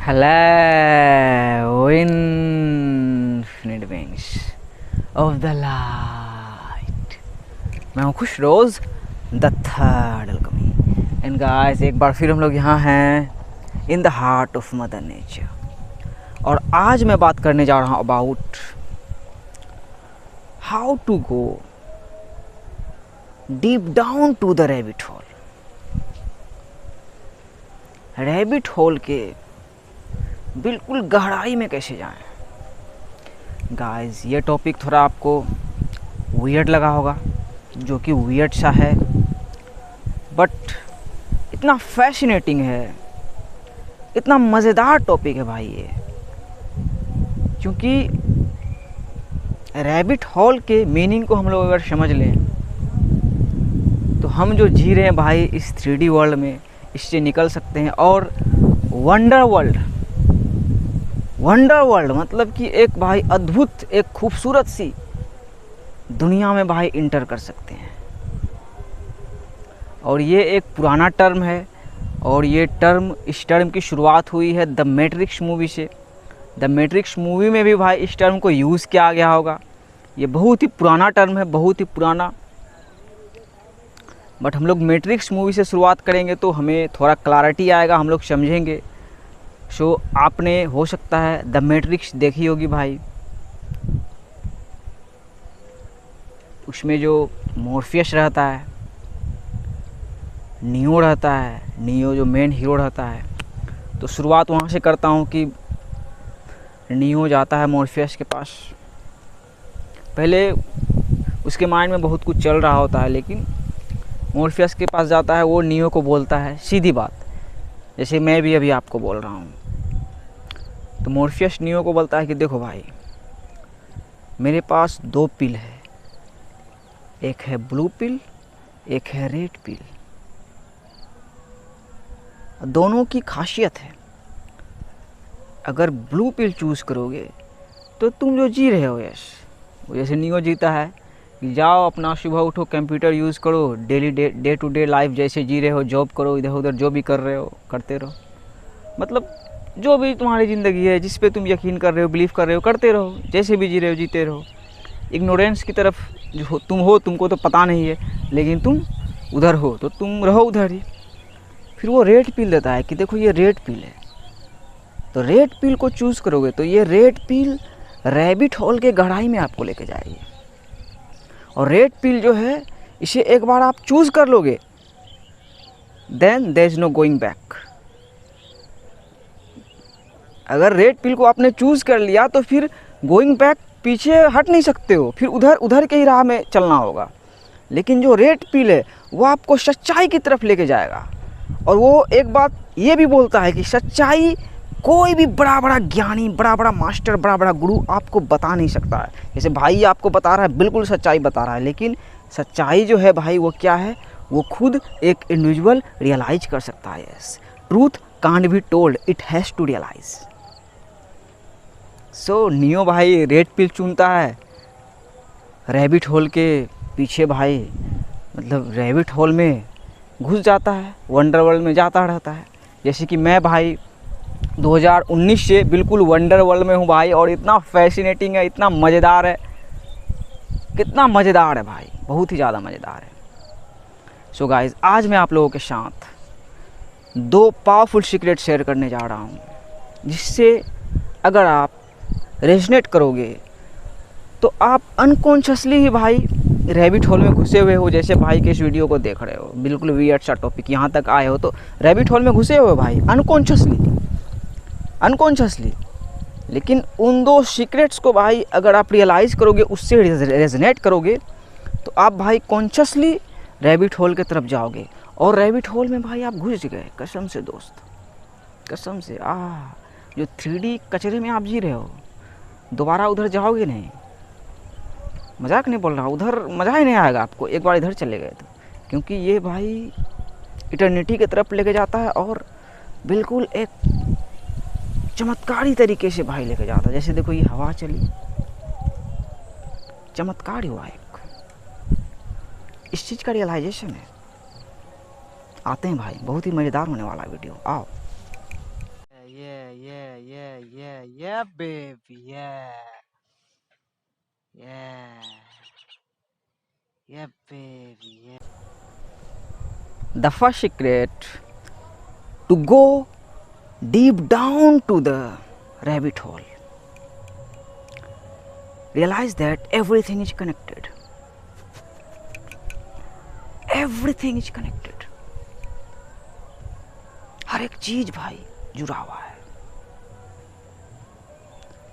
Hello, infinite wings of the light. मैं हूँ खुश रोज़ the third alchemy and guys एक बार फिर हम लोग यहाँ हैं in the heart of mother nature. और आज मैं बात करने जा रहा हूँ about how to go deep down to the rabbit hole. Rabbit hole के बिल्कुल गहराई में कैसे जाएं। गाइस ये टॉपिक थोड़ा आपको वियर्ड लगा होगा, जो कि वियर्ड सा है, बट इतना फैसिनेटिंग है, इतना मज़ेदार टॉपिक है भाई ये। क्योंकि रैबिट होल के मीनिंग को हम लोग अगर समझ लें तो हम जो जी रहे हैं भाई इस 3D वर्ल्ड में, इससे निकल सकते हैं और वंडर वर्ल्ड मतलब कि एक भाई अद्भुत, एक खूबसूरत सी दुनिया में भाई इंटर कर सकते हैं। और ये एक पुराना टर्म है और ये टर्म, इस टर्म की शुरुआत हुई है द मैट्रिक्स मूवी से। द मैट्रिक्स मूवी में भी भाई इस टर्म को यूज़ किया गया होगा। ये बहुत ही पुराना टर्म है, बहुत ही पुराना। बट हम लोग मैट्रिक्स मूवी से शुरुआत करेंगे तो हमें थोड़ा क्लैरिटी आएगा, हम लोग समझेंगे। सो आपने हो सकता है द मैट्रिक्स देखी होगी भाई। उसमें जो मॉर्फियस रहता है, नियो रहता है, नियो जो मेन हीरो रहता है। तो शुरुआत वहाँ से करता हूँ कि नियो जाता है मॉर्फियस के पास। पहले उसके माइंड में बहुत कुछ चल रहा होता है, लेकिन मॉर्फियस के पास जाता है, वो नियो को बोलता है सीधी बात, जैसे मैं भी अभी आपको बोल रहा हूँ। तो मॉर्फियस नियो को बोलता है कि देखो भाई, मेरे पास 2 पिल है, एक है ब्लू पिल, एक है रेड पिल। दोनों की खासियत है। अगर ब्लू पिल चूज़ करोगे तो तुम जो जी रहे हो, यस, जैसे नियो जीता है कि जाओ अपना सुबह उठो, कंप्यूटर यूज़ करो, daily day to day life जैसे जी रहे हो, जॉब करो, इधर उधर जो भी कर रहे हो करते रहो। मतलब जो भी तुम्हारी ज़िंदगी है, जिस पे तुम यकीन कर रहे हो, बिलीव कर रहे हो, करते रहो, जैसे भी जी रहे हो जीते रहो। इग्नोरेंस की तरफ जो तुम हो, तुमको तो पता नहीं है, लेकिन तुम उधर हो तो तुम रहो उधर ही। फिर वो रेड पिल देता है कि देखो ये रेड पिल है, तो रेड पिल को चूज़ करोगे तो ये रेड पिल रैबिट होल के गहराई में आपको लेके जाएगी। और रेड पिल जो है, इसे एक बार आप चूज़ कर लोगे, then there is no going back. अगर रेड पिल को आपने चूज़ कर लिया तो फिर गोइंग बैक, पीछे हट नहीं सकते हो, फिर उधर के ही राह में चलना होगा। लेकिन जो रेड पिल है वो आपको सच्चाई की तरफ लेके जाएगा। और वो एक बात ये भी बोलता है कि सच्चाई कोई भी बड़ा बड़ा ज्ञानी, बड़ा बड़ा मास्टर, बड़ा बड़ा गुरु आपको बता नहीं सकता है। जैसे भाई आपको बता रहा है, बिल्कुल सच्चाई बता रहा है, लेकिन सच्चाई जो है भाई वो क्या है, वो खुद एक इंडिविजुअल रियलाइज कर सकता है। Yes, truth can't be told, it has to realise. So Neo भाई रेड पिल चुनता है, रैबिट होल के पीछे भाई, मतलब रैबिट होल में घुस जाता है, वंडर वर्ल्ड में जाता रहता है। जैसे कि मैं भाई 2019 से बिल्कुल वंडर वर्ल्ड में हूँ भाई, और इतना फैसिनेटिंग है, इतना मज़ेदार है, कितना मज़ेदार है भाई, बहुत ही ज़्यादा मज़ेदार है। सो गाइस, आज मैं आप लोगों के साथ 2 पावरफुल सीक्रेट शेयर करने जा रहा हूँ, जिससे अगर आप रेजनेट करोगे तो आप अनकॉन्शियसली ही भाई रैबिट होल में घुसे हुए हो। जैसे भाई के इस वीडियो को देख रहे हो, बिल्कुल वियर्ड सा टॉपिक, यहाँ तक आए हो तो रैबिट होल में घुसे हुए भाई अनकॉन्शियसली। लेकिन उन 2 सीक्रेट्स को भाई अगर आप रियलाइज़ करोगे, उससे रेजनेट करोगे, तो आप भाई कॉन्शियसली रैबिट होल की तरफ जाओगे। और रैबिट होल में भाई आप घुस गए, कसम से दोस्त, कसम से। जो 3D कचरे में आप जी रहे हो, दोबारा उधर जाओगे नहीं, मजाक नहीं बोल रहा, उधर मज़ा ही नहीं आएगा आपको एक बार इधर चले गए तो। क्योंकि ये भाई इटर्निटी की तरफ लेके जाता है और बिल्कुल एक चमत्कारी तरीके से भाई लेके जाता है। जैसे देखो ये हवा चली, चमत्कार हुआ एक, इस चीज़ का रियलाइजेशन है। आते हैं भाई, बहुत ही मज़ेदार होने वाला वीडियो, आओ। Yeah, baby, yeah, baby, yeah. The first secret to go deep down to the rabbit hole. Realize that everything is connected. Everything is connected. हर एक चीज भाई जुड़ा हुआ है,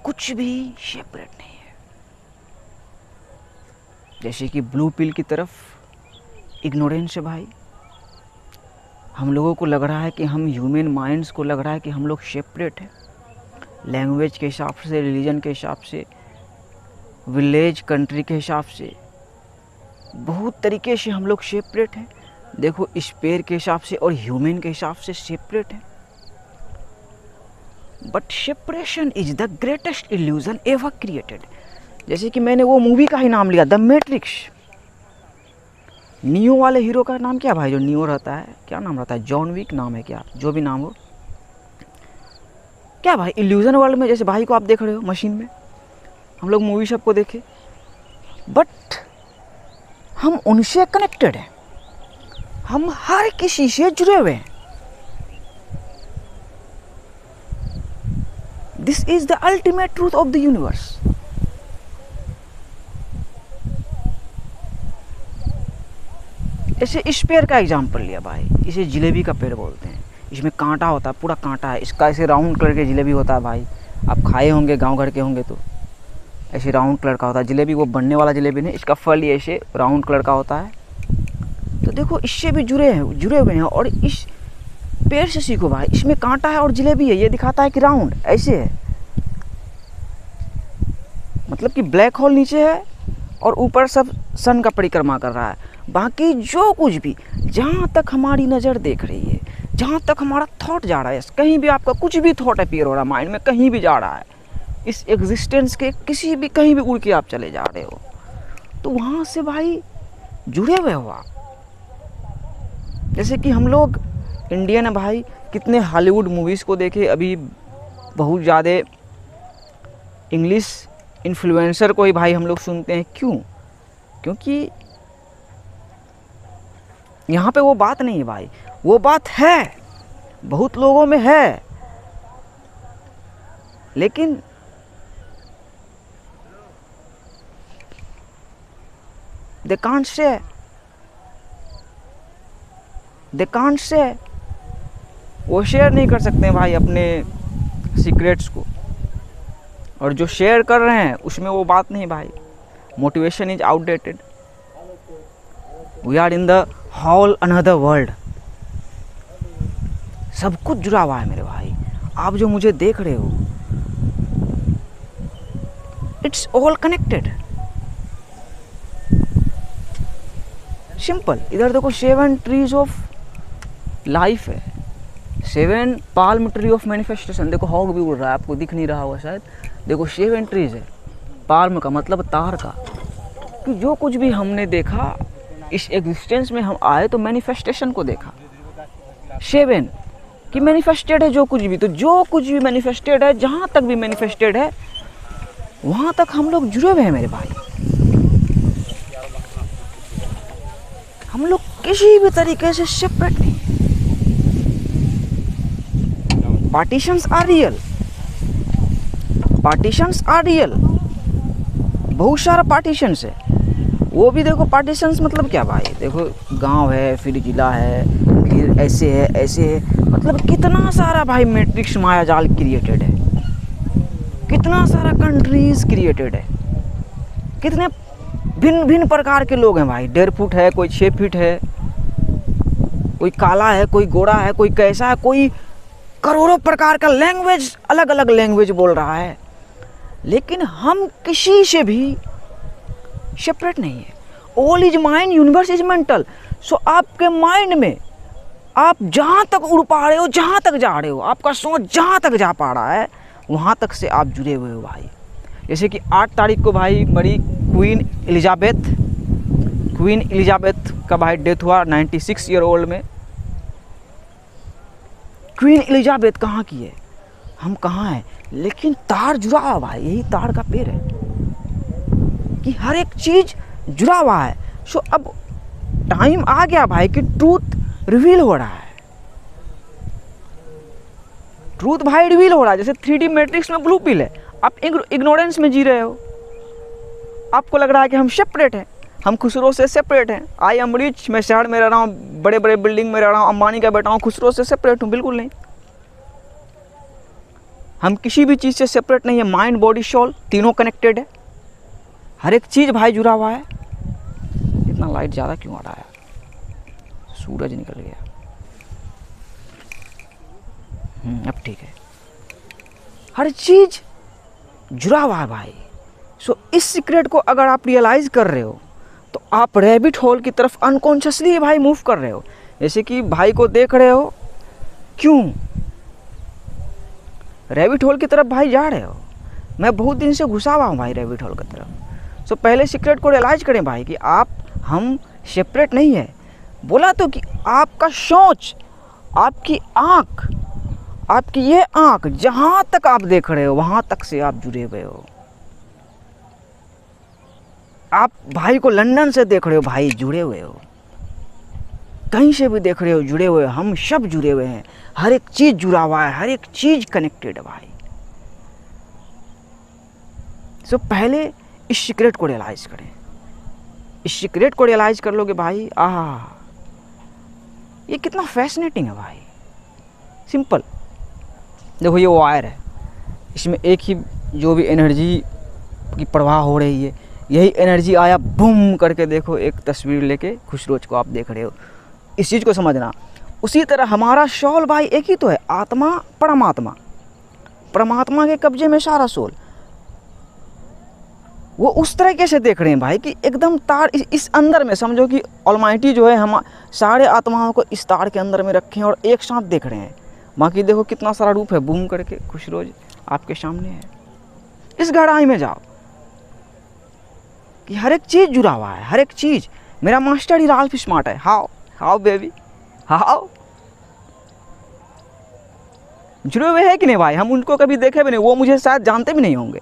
कुछ भी सेपरेट नहीं है। जैसे कि ब्लू पिल की तरफ इग्नोरेंस है भाई। हम लोगों को लग रहा है कि हम ह्यूमन माइंड्स को लग रहा है कि हम लोग सेपरेट हैं, लैंग्वेज के हिसाब से, रिलीजन के हिसाब से, विलेज कंट्री के हिसाब से, बहुत तरीके से हम लोग सेपरेट हैं। देखो स्पेयर के हिसाब से और ह्यूमन के हिसाब से सेपरेट हैं। But separation is the greatest illusion ever created. जैसे कि मैंने वो मूवी का ही नाम लिया, द मैट्रिक्स। नियो वाले हीरो का नाम क्या भाई, जो नियो रहता है, क्या नाम रहता है, जॉन विक नाम है क्या, जो भी नाम हो, क्या भाई इल्यूजन वर्ल्ड में जैसे भाई को आप देख रहे हो मशीन में, हम लोग मूवी सबको देखे, बट हम उनसे कनेक्टेड हैं, हम हर किसी से जुड़े हुए हैं। This is the ultimate truth of the universe. ऐसे इस पेड़ का एग्जाम्पल लिया भाई, इसे जलेबी का पेड़ बोलते हैं। इसमें कांटा होता है, पूरा कांटा है, इसका ऐसे राउंड कलर के जलेबी होता है भाई, आप खाए होंगे गांव घर के होंगे तो ऐसे राउंड कलर का होता है जलेबी। वो बनने वाला जलेबी नहीं, इसका फल ही ऐसे राउंड कलर का होता है। तो देखो इससे भी जुड़े हुए हैं। और इस पेड़ से सीखो भाई, इसमें कांटा है और जलेबी है, ये दिखाता है कि राउंड ऐसे है, मतलब कि ब्लैक होल नीचे है और ऊपर सब सन का परिक्रमा कर रहा है। बाकी जो कुछ भी, जहाँ तक हमारी नज़र देख रही है, जहाँ तक हमारा थॉट जा रहा है, कहीं भी आपका कुछ भी थॉट अपीयर हो रहा है माइंड में, कहीं भी जा रहा है, इस एग्जिस्टेंस के किसी भी कहीं भी उड़ के आप चले जा रहे हो, तो वहाँ से भाई जुड़े हुए हो आप। जैसे कि हम लोग इंडियन है भाई, कितने हॉलीवुड मूवीज़ को देखे, अभी बहुत ज़्यादा इंग्लिश इन्फ्लुएंसर को ही भाई हम लोग सुनते हैं। क्यों? क्योंकि यहाँ पे वो बात नहीं है भाई, वो बात है, बहुत लोगों में है, लेकिन they can't say, वो शेयर नहीं कर सकते हैं भाई अपने सीक्रेट्स को, और जो शेयर कर रहे हैं उसमें वो बात नहीं भाई। Motivation is outdated, we are in the whole another world. सब कुछ जुड़ा हुआ है मेरे भाई, आप जो मुझे देख रहे हो, इट्स ऑल कनेक्टेड। सिंपल। इधर देखो 7 ट्रीज ऑफ लाइफ है, 7 पाल्म ट्री ऑफ मैनिफेस्टेशन। देखो हॉग भी उड़ रहा है, आपको दिख नहीं रहा होगा शायद। देखो 7 ट्रीज है, पाल्म का मतलब तार का, कि जो कुछ भी हमने देखा इस एग्जिस्टेंस में, हम आए तो मैनिफेस्टेशन को देखा। 7 कि मैनिफेस्टेड है जो कुछ भी, तो जो कुछ भी मैनिफेस्टेड है, जहाँ तक भी मैनिफेस्टेड है, वहाँ तक हम लोग जुड़े हुए हैं मेरे भाई। हम लोग किसी भी तरीके से सेपरेट नहीं। Partitions are real, partitions are real, बहुत सारा पार्टीशंस है। वो भी देखो पार्टीशंस मतलब क्या भाई, देखो गांव है, फिर जिला है, फिर ऐसे है, ऐसे है, मतलब कितना सारा भाई मैट्रिक्स मायाजाल क्रिएटेड है, कितना सारा कंट्रीज क्रिएटेड है, कितने भिन्न भिन्न प्रकार के लोग हैं भाई। 1.5 फुट है, कोई 6 फीट है, कोई काला है, कोई गोरा है, कोई कैसा है, कोई करोड़ों प्रकार का लैंग्वेज, अलग अलग लैंग्वेज बोल रहा है, लेकिन हम किसी से भी सेपरेट नहीं है। All is mind, universe is mental. So आपके माइंड में आप जहाँ तक उड़ पा रहे हो, जहाँ तक जा रहे हो, आपका सोच जहाँ तक जा पा रहा है, वहाँ तक से आप जुड़े हुए हो भाई। जैसे कि 8 तारीख को भाई मरी क्वीन एलिजाबेथ का भाई डेथ हुआ 96 ईयर ओल्ड में। क्वीन एलिजाबेथ कहाँ की है? हम कहाँ हैं, लेकिन तार जुड़ा हुआ भाई, यही तार का पेड़ है कि हर एक चीज जुड़ा हुआ है। सो अब टाइम आ गया भाई कि ट्रूथ रिवील हो रहा है। ट्रूथ भाई रिवील हो रहा है। जैसे 3D मैट्रिक्स में ब्लू पिल है, आप इग्नोरेंस में जी रहे हो। आपको लग रहा है कि हम सेपरेट हैं, हम खुसरो से सेपरेट हैं। आई एम रिच, मैं शहर में रह रहा हूँ, बड़े बड़े बिल्डिंग में रह रहा हूँ, अंबानी का बेटा हूँ, खुसरो से सेपरेट हूँ। बिल्कुल नहीं, हम किसी भी चीज़ से सेपरेट नहीं है। माइंड बॉडी सोल तीनों कनेक्टेड है, हर एक चीज़ भाई जुड़ा हुआ है। इतना लाइट ज़्यादा क्यों आ रहा है, सूरज निकल गया। अब ठीक है, हर चीज़ जुड़ा हुआ है भाई। सो इस सीक्रेट को अगर आप रियलाइज़ कर रहे हो तो आप रैबिट होल की तरफ अनकॉन्शियसली भाई मूव कर रहे हो। जैसे कि भाई को देख रहे हो, क्यों रैबिट होल की तरफ भाई जा रहे हो। मैं बहुत दिन से घुसा हुआ हूँ भाई रैबिट होल की तरफ। सो पहले सीक्रेट को रियलाइज करें भाई कि हम सेपरेट नहीं है। बोला तो कि आपका सोच, आपकी आँख, आपकी ये आँख जहाँ तक आप देख रहे हो वहाँ तक से आप जुड़े हुए हो। आप भाई को लंदन से देख रहे हो भाई, जुड़े हुए हो। कहीं से भी देख रहे हो, जुड़े हुए हो। हम सब जुड़े हुए हैं, हर एक चीज़ जुड़ा हुआ है, हर एक चीज़ कनेक्टेड है भाई। सो पहले इस सीक्रेट को रियलाइज़ करें। इस सीक्रेट को रियलाइज़ कर लोगे भाई, ये कितना फैसिनेटिंग है भाई। सिंपल देखो, ये वायर है, इसमें एक ही जो भी एनर्जी की प्रवाह हो रही है, यही एनर्जी आया बूम करके। देखो एक तस्वीर लेके खुशरोज को आप देख रहे हो, इस चीज़ को समझना। उसी तरह हमारा सोल भाई एक ही तो है, आत्मा परमात्मा। परमात्मा के कब्जे में सारा सोल। वो उस तरीके से देख रहे हैं भाई कि एकदम तार इस अंदर में, समझो कि ऑलमाइटी जो है हम सारे आत्माओं को इस तार के अंदर में रखे हैं और एक साथ देख रहे हैं। बाकी देखो कितना सारा रूप है, बूम करके खुशरोज आपके सामने है। इस गहराई में जाओ कि हर एक चीज़ जुड़ा हुआ है, हर एक चीज़। मेरा मास्टर ही राल्फ स्मार्ट है। हाउ बेबी, हाउ जुड़े हुए हैं कि नहीं भाई। हम उनको कभी देखे भी नहीं, वो मुझे शायद जानते भी नहीं होंगे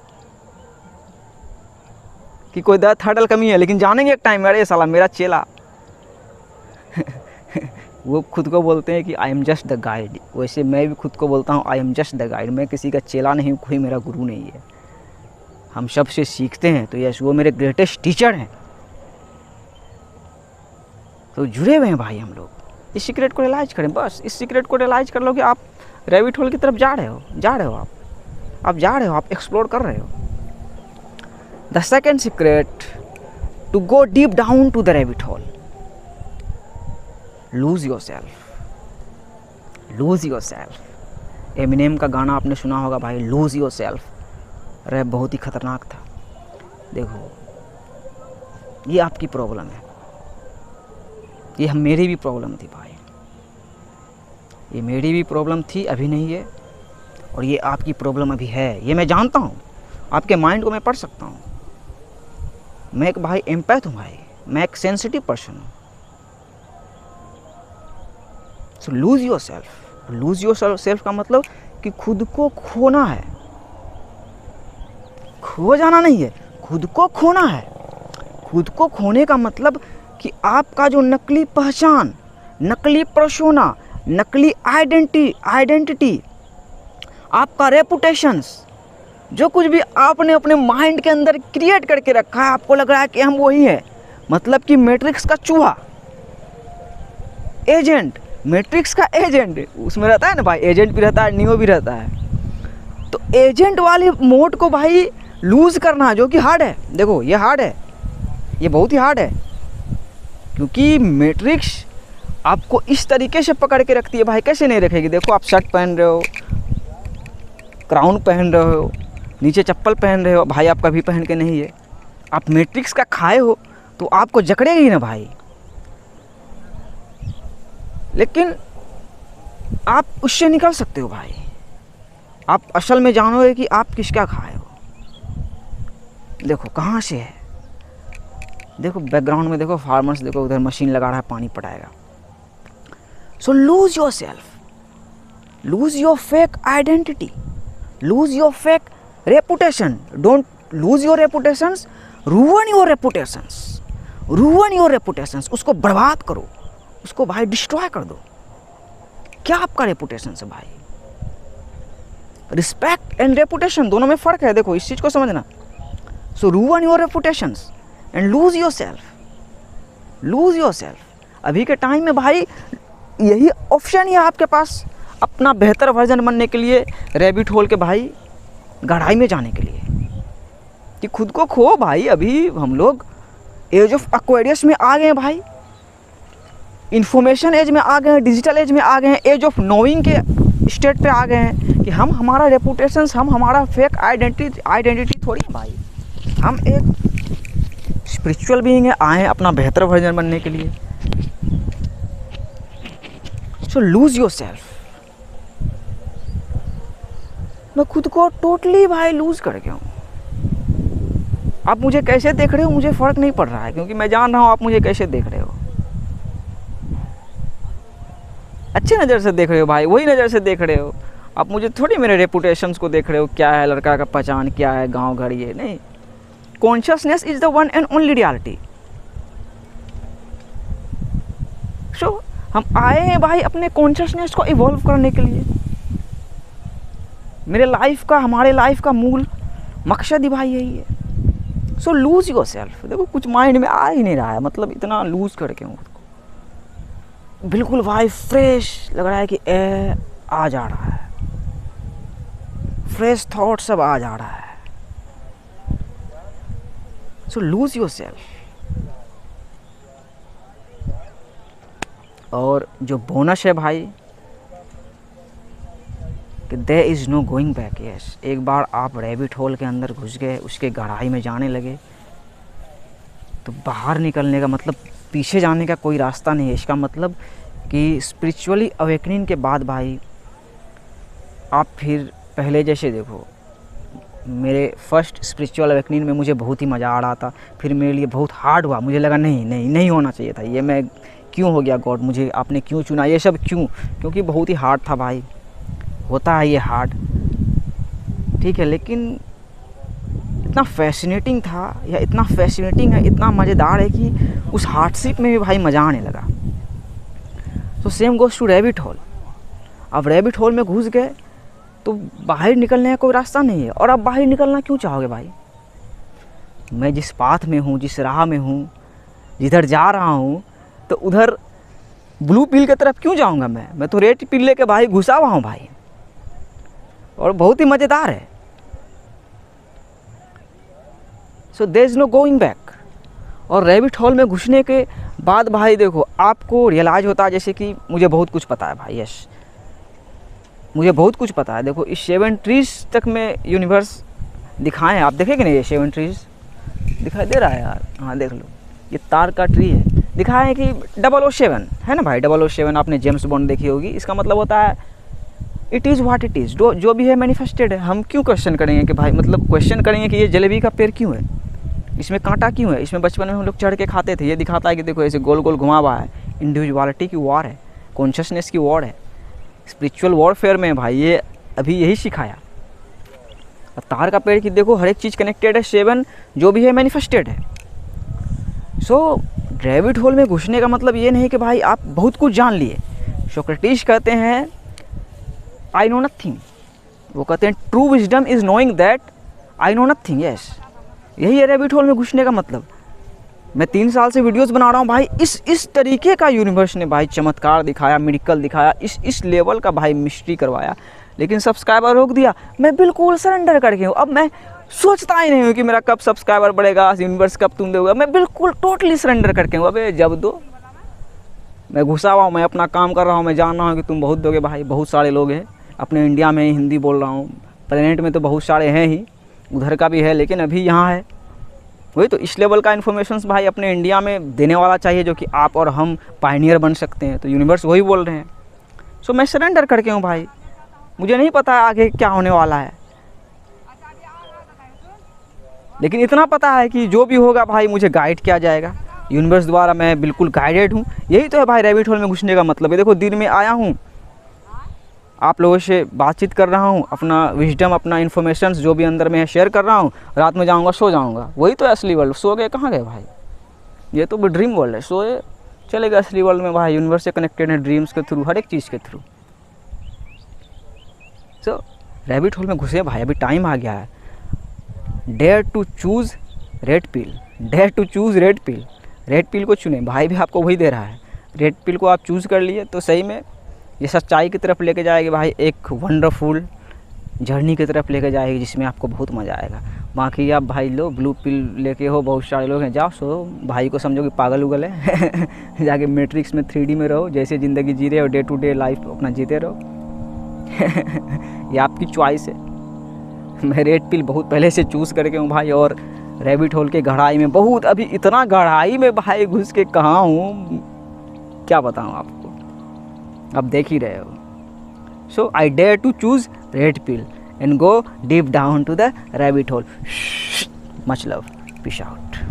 कि कोई थर्ड अलकमी है, लेकिन जानेंगे एक टाइम में। अरे साला मेरा चेला वो खुद को बोलते हैं कि I am just the guide. वैसे मैं भी खुद को बोलता हूँ I am just the guide. मैं किसी का चेला नहीं हूँ, कोई मेरा गुरु नहीं है। हम सब से सीखते हैं, तो यस वो मेरे ग्रेटेस्ट टीचर हैं। तो जुड़े हुए हैं भाई हम लोग। इस सीक्रेट को रियलाइज करें, बस इस सीक्रेट को रियलाइज कर लो कि आप रैबिट होल की तरफ जा रहे हो आप जा रहे हो, आप एक्सप्लोर कर रहे हो। The second secret to go deep down to the rabbit hole, lose yourself. Eminem का गाना आपने सुना होगा भाई, लूज योर सेल्फ। रैप बहुत ही खतरनाक था। देखो ये आपकी प्रॉब्लम है, ये मेरी भी प्रॉब्लम थी भाई, ये मेरी भी प्रॉब्लम थी, अभी नहीं है। और ये आपकी प्रॉब्लम अभी है, ये मैं जानता हूँ। आपके माइंड को मैं पढ़ सकता हूँ। मैं एक भाई एम्पैथ हूँ भाई, मैं एक सेंसिटिव पर्सन हूँ। So lose yourself. Lose yourself का मतलब कि खुद को खोना है, खो जाना नहीं है, खुद को खोना है। खुद को खोने का मतलब कि आपका जो नकली पहचान, नकली पर्सोना, नकली आइडेंटिटी, आपका रेपुटेशंस, जो कुछ भी आपने अपने माइंड के अंदर क्रिएट करके रखा है, आपको लग रहा है कि हम वही हैं। मतलब कि मैट्रिक्स का चूहा, एजेंट, मैट्रिक्स का एजेंट, उसमें रहता है ना भाई, एजेंट भी रहता है, नियो भी रहता है। तो एजेंट वाली मोड को भाई लूज करना, जो कि हार्ड है। देखो ये हार्ड है, ये बहुत ही हार्ड है, क्योंकि मैट्रिक्स आपको इस तरीके से पकड़ के रखती है भाई। कैसे नहीं रखेगी। देखो आप शर्ट पहन रहे हो, क्राउन पहन रहे हो, नीचे चप्पल पहन रहे हो भाई, आप कभी पहन के नहीं है। आप मैट्रिक्स का खाए हो तो आपको जकड़ेगी ना भाई। लेकिन आप उससे निकल सकते हो भाई। आप असल में जानोगे कि आप किसका खाए हो। देखो कहाँ से है, देखो बैकग्राउंड में देखो, फार्मर्स देखो उधर मशीन लगा रहा है, पानी पटाएगा। So lose yourself, lose your fake identity, lose your fake reputation, don't lose your reputations, ruin your reputations, ruin your reputations, उसको बर्बाद करो, उसको भाई डिस्ट्रॉय कर दो। क्या आपका रेपुटेशन है भाई? रिस्पेक्ट एंड रेपुटेशन दोनों में फ़र्क है, देखो इस चीज़ को समझना। So ruin your reputations and lose yourself, lose yourself. अभी के टाइम में भाई यही ऑप्शन है आपके पास अपना बेहतर वर्जन बनने के लिए, रैबिट होल के भाई गहराई में जाने के लिए, कि खुद को खो भाई। अभी हम लोग एज ऑफ एक्वेरियस में आ गए हैं भाई, इंफॉर्मेशन एज में आ गए हैं, डिजिटल एज में आ गए हैं, एज ऑफ नोइंग के स्टेट पे आ गए हैं कि हम हमारा रेपुटेशन, हम हमारा फेक आइडेंटिटी थोड़ी है भाई। हम एक स्पिरिचुअल बीइंग है, आए हैं अपना बेहतर वर्जन बनने के लिए। सो लूज योर सेल्फ। मैं खुद को टोटली भाई लूज कर गया हूँ। आप मुझे कैसे देख रहे हो मुझे फ़र्क नहीं पड़ रहा है, क्योंकि मैं जान रहा हूँ आप मुझे कैसे देख रहे हो। अच्छे नज़र से देख रहे हो भाई, वही नज़र से देख रहे हो आप मुझे, थोड़ी मेरे रेपुटेशंस को देख रहे हो, क्या है लड़का का पहचान, क्या है गांव घर, ये नहीं। Consciousness is the one and only reality. So हम आए हैं भाई अपने कॉन्शियसनेस को इवॉल्व करने के लिए। मेरे लाइफ का, हमारे लाइफ का मूल मकसद ही भाई यही है। So lose your self. देखो कुछ माइंड में आ ही नहीं रहा है, मतलब इतना लूज करके हूँ, बिल्कुल भाई फ्रेश लग रहा है कि आ जा रहा है, फ्रेश थॉट सब आ जा रहा है। So lose yourself. और जो बोनस है भाई कि there is no going back. Yes, एक बार आप रैबिट होल के अंदर घुस गए, उसके गहराई में जाने लगे, तो बाहर निकलने का मतलब, पीछे जाने का कोई रास्ता नहीं है। इसका मतलब कि स्पिरिचुअली अवेकनिंग के बाद भाई आप फिर पहले जैसे, देखो मेरे फर्स्ट स्पिरिचुअल अवेकनिंग में मुझे बहुत ही मज़ा आ रहा था, फिर मेरे लिए बहुत हार्ड हुआ, मुझे लगा नहीं होना चाहिए था ये, मैं क्यों हो गया गॉड, मुझे आपने क्यों चुना, ये सब क्यों, क्योंकि बहुत ही हार्ड था भाई। होता है ये हार्ड, ठीक है, लेकिन इतना फैसिनेटिंग था, या इतना फैसिनेटिंग है, इतना मज़ेदार है कि उस हार्डशिप में भी भाई मज़ा आने लगा। तो same goes to rabbit hole. अब रैबिट होल में घुस गए तो बाहर निकलने का कोई रास्ता नहीं है। और अब बाहर निकलना क्यों चाहोगे भाई? मैं जिस पाथ में हूँ, जिस राह में हूँ, जिधर जा रहा हूँ, तो उधर ब्लू पिल की तरफ क्यों जाऊँगा? मैं तो रेड पिल लेके भाई घुसा हुआ हूँ भाई, और बहुत ही मज़ेदार है। So there is no going back. और रैबिट होल में घुसने के बाद भाई देखो आपको रियलाइज़ होता है जैसे कि मुझे बहुत कुछ पता है भाई। यस, मुझे बहुत कुछ पता है। देखो इस 7 ट्रीज तक में यूनिवर्स दिखाएं, आप देखेंगे नहीं? ये 7 ट्रीज दिखाई दे रहा है यार, हाँ देख लो, ये तार का ट्री है। दिखाएं कि 007 है ना भाई, 007 आपने जेम्स बॉन्ड देखी होगी। इसका मतलब होता है it is what it is, जो भी है मैनिफेस्टेड है। हम क्यों क्वेश्चन करेंगे कि भाई, मतलब क्वेश्चन करेंगे कि ये जलेबी का पेड़ क्यों है, इसमें कांटा क्यों है, इसमें बचपन में हम लोग चढ़ के खाते थे। ये दिखाता है कि देखो ऐसे गोल गोल घुमा हुआ है, इंडिविजुअलिटी की वॉर है, कॉन्शियसनेस की वॉर है, स्पिरिचुअल वॉरफेयर में भाई ये अभी यही सिखाया। और तार का पेड़ की देखो हर एक चीज़ कनेक्टेड है, 7 जो भी है मैनिफेस्टेड है। सो रैबिट होल में घुसने का मतलब ये नहीं कि भाई आप बहुत कुछ जान लिए। सोक्रेटिस कहते हैं आई नो नथिंग, वो कहते हैं true wisdom is knowing that I know nothing. Yes, यही है रैबिट होल में घुसने का मतलब। मैं 3 साल से वीडियोस बना रहा हूँ भाई, इस तरीके का यूनिवर्स ने भाई चमत्कार दिखाया, मिरेकल दिखाया, इस लेवल का भाई मिस्ट्री करवाया, लेकिन सब्सक्राइबर रोक दिया। मैं बिल्कुल सरेंडर करके हूँ। अब मैं सोचता ही नहीं हूँ कि मेरा कब सब्सक्राइबर बढ़ेगा, यूनिवर्स कब तुम दोगे। मैं बिल्कुल टोटली सरेंडर करके हूँ। अबे जब दो, मैं घुसा हुआ हूँ, मैं अपना काम कर रहा हूँ, मैं जान रहा हूँ कि तुम बहुत दोगे भाई। बहुत सारे लोग हैं अपने इंडिया में, हिंदी बोल रहा हूँ, प्लेनेट में तो बहुत सारे हैं ही, उधर का भी है, लेकिन अभी यहाँ है वही। तो इस लेवल का इन्फॉर्मेशन भाई अपने इंडिया में देने वाला चाहिए, जो कि आप और हम पायनियर बन सकते हैं। तो यूनिवर्स वही बोल रहे हैं। सो मैं सरेंडर करके हूँ भाई, मुझे नहीं पता है आगे क्या होने वाला है, लेकिन इतना पता है कि जो भी होगा भाई मुझे गाइड किया जाएगा यूनिवर्स द्वारा। मैं बिल्कुल गाइडेड हूँ। यही तो है भाई रैबिट होल में घुसने का मतलब है। देखो दिन में आया हूँ, आप लोगों से बातचीत कर रहा हूँ, अपना विजडम, अपना इन्फॉर्मेशन जो भी अंदर में है शेयर कर रहा हूँ, रात में जाऊँगा सो जाऊँगा। वही तो असली वर्ल्ड। सो गए कहाँ गए भाई? ये तो ड्रीम वर्ल्ड है। सोए चले गए असली वर्ल्ड में भाई। यूनिवर्स से कनेक्टेड है ड्रीम्स के थ्रू, हर एक चीज़ के थ्रू। सो रैबिट होल में घुसे भाई, अभी टाइम आ गया है। Dare to choose red pill, dare to choose red pill. Red pill को चुने, भाई भी आपको वही दे रहा है। रेड पिल को आप चूज़ कर लिए तो सही में ये सच्चाई की तरफ लेके जाएगी भाई, एक वंडरफुल जर्नी की तरफ लेके जाएगी जिसमें आपको बहुत मज़ा आएगा। बाकी आप भाई लो ब्लू पिल लेके हो, बहुत सारे लोग हैं, जाओ सो, भाई को समझो कि पागल उगल है जाके मैट्रिक्स में 3D में रहो, जैसे ज़िंदगी जी रहे हो, डे टू डे लाइफ अपना जीते रहो ये आपकी चॉइस है। मैं रेड पिल बहुत पहले से चूज़ करके हूँ भाई, और रैबिट होल के गहराई में बहुत, अभी इतना गहराई में भाई घुस के कहाँ हूँ क्या बताऊँ आपको, अब देख ही रहे हो। So I dare to choose red pill and go deep down to the rabbit hole. Much love. Peace out.